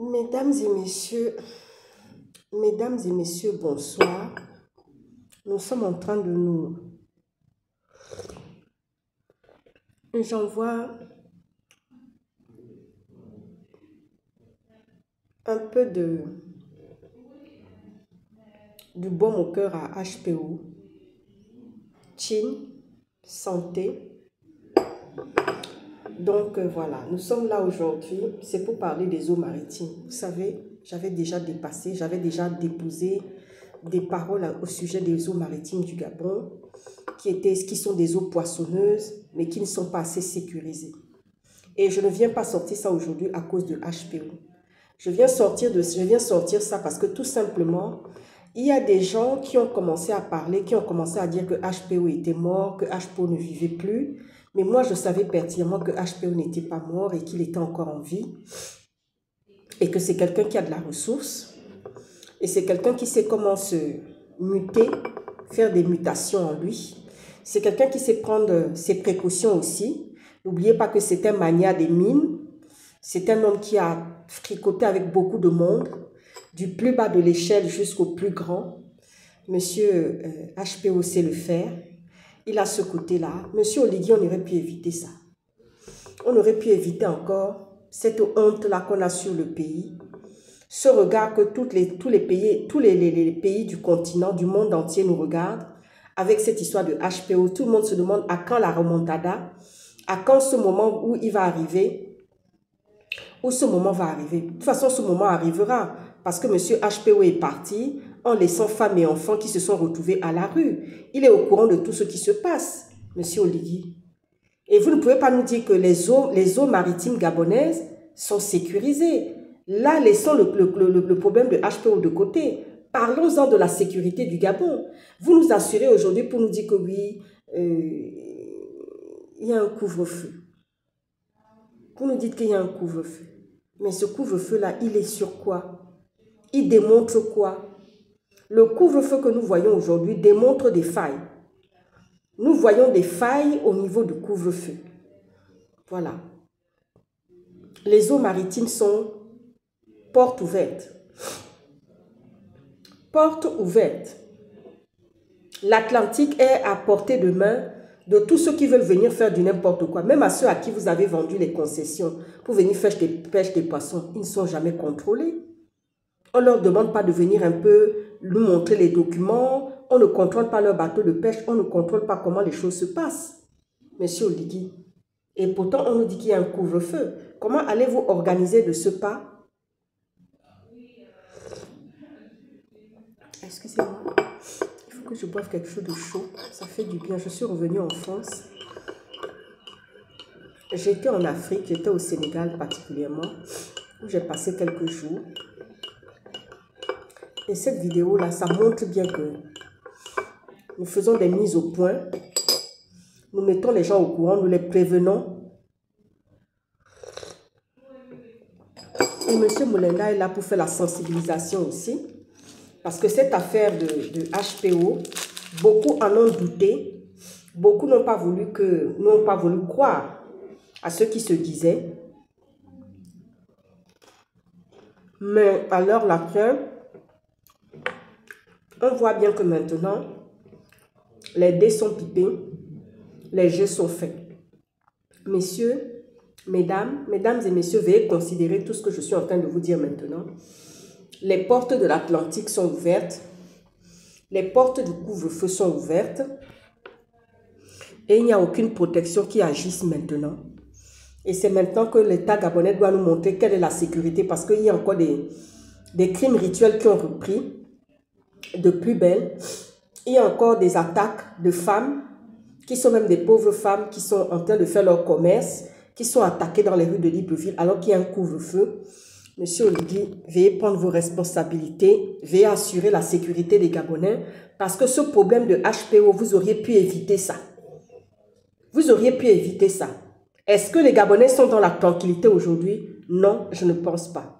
Mesdames et messieurs, bonsoir. Nous sommes en train de nous... J'envoie un peu du baume au cœur à HPO. Chin, santé. Donc voilà, nous sommes là aujourd'hui, c'est pour parler des eaux maritimes. Vous savez, j'avais déjà déposé des paroles au sujet des eaux maritimes du Gabon, qui sont des eaux poissonneuses, mais qui ne sont pas assez sécurisées. Et je ne viens pas sortir ça aujourd'hui à cause de HPO. Je viens sortir ça parce que tout simplement, il y a des gens qui ont commencé à parler, qui ont commencé à dire que HPO était mort, que HPO ne vivait plus. Mais moi, je savais pertinemment que HPO n'était pas mort et qu'il était encore en vie. Et que c'est quelqu'un qui a de la ressource. Et c'est quelqu'un qui sait comment se muter, faire des mutations en lui. C'est quelqu'un qui sait prendre ses précautions aussi. N'oubliez pas que c'est un mania des mines. C'est un homme qui a fricoté avec beaucoup de monde, du plus bas de l'échelle jusqu'au plus grand. Monsieur HPO sait le faire. Il a ce côté-là. Monsieur Oligui, on aurait pu éviter ça. On aurait pu éviter encore cette honte-là qu'on a sur le pays. Ce regard que tous les pays du continent, du monde entier nous regardent. Avec cette histoire de HPO, tout le monde se demande à quand la remontada, à quand ce moment où il va arriver, où ce moment va arriver. De toute façon, ce moment arrivera parce que monsieur HPO est parti en laissant femmes et enfants qui se sont retrouvés à la rue. Il est au courant de tout ce qui se passe, monsieur Oligui. Et vous ne pouvez pas nous dire que les eaux maritimes gabonaises sont sécurisées. Là, laissons le problème de HPO de côté. Parlons-en de la sécurité du Gabon. Vous nous assurez aujourd'hui pour nous dire que oui, il y a un couvre-feu. Vous nous dites qu'il y a un couvre-feu. Mais ce couvre-feu-là, il est sur quoi? Il démontre quoi? Le couvre-feu que nous voyons aujourd'hui démontre des failles. Nous voyons des failles au niveau du couvre-feu. Voilà. Les eaux maritimes sont portes ouvertes. Porte ouverte. L'Atlantique est à portée de main de tous ceux qui veulent venir faire du n'importe quoi. Même à ceux à qui vous avez vendu les concessions pour venir faire des poissons, ils ne sont jamais contrôlés. On ne leur demande pas de venir un peu nous montrer les documents. On ne contrôle pas leur bateau de pêche. On ne contrôle pas comment les choses se passent. Monsieur Oligui. Et pourtant, on nous dit qu'il y a un couvre-feu. Comment allez-vous organiser de ce pas? Excusez-moi. Il faut que je boive quelque chose de chaud. Ça fait du bien. Je suis revenue en France. J'étais en Afrique. J'étais au Sénégal particulièrement, où j'ai passé quelques jours. Et cette vidéo-là, ça montre bien que nous faisons des mises au point. Nous mettons les gens au courant, nous les prévenons. Et M. Moulenda est là pour faire la sensibilisation aussi. Parce que cette affaire de HPO, beaucoup en ont douté. Beaucoup n'ont pas voulu croire à ce qui se disait. Mais à l'heure laquelle, on voit bien que maintenant, les dés sont pipés, les jeux sont faits. Messieurs, mesdames et messieurs, veuillez considérer tout ce que je suis en train de vous dire maintenant. Les portes de l'Atlantique sont ouvertes. Les portes du couvre-feu sont ouvertes. Et il n'y a aucune protection qui agisse maintenant. Et c'est maintenant que l'État gabonais doit nous montrer quelle est la sécurité parce qu'il y a encore des crimes rituels qui ont repris de plus belle. Il y a encore des attaques de femmes qui sont même des pauvres femmes qui sont en train de faire leur commerce, qui sont attaquées dans les rues de Libreville alors qu'il y a un couvre-feu. Monsieur Oligui, veuillez prendre vos responsabilités, veuillez assurer la sécurité des Gabonais parce que ce problème de HPO, vous auriez pu éviter ça. Vous auriez pu éviter ça. Est-ce que les Gabonais sont dans la tranquillité aujourd'hui? Non, je ne pense pas.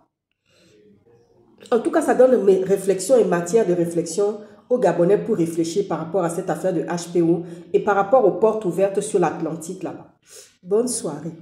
En tout cas, ça donne mes réflexions et matière de réflexion aux Gabonais pour réfléchir par rapport à cette affaire de HPO et par rapport aux portes ouvertes sur l'Atlantique là-bas. Bonne soirée.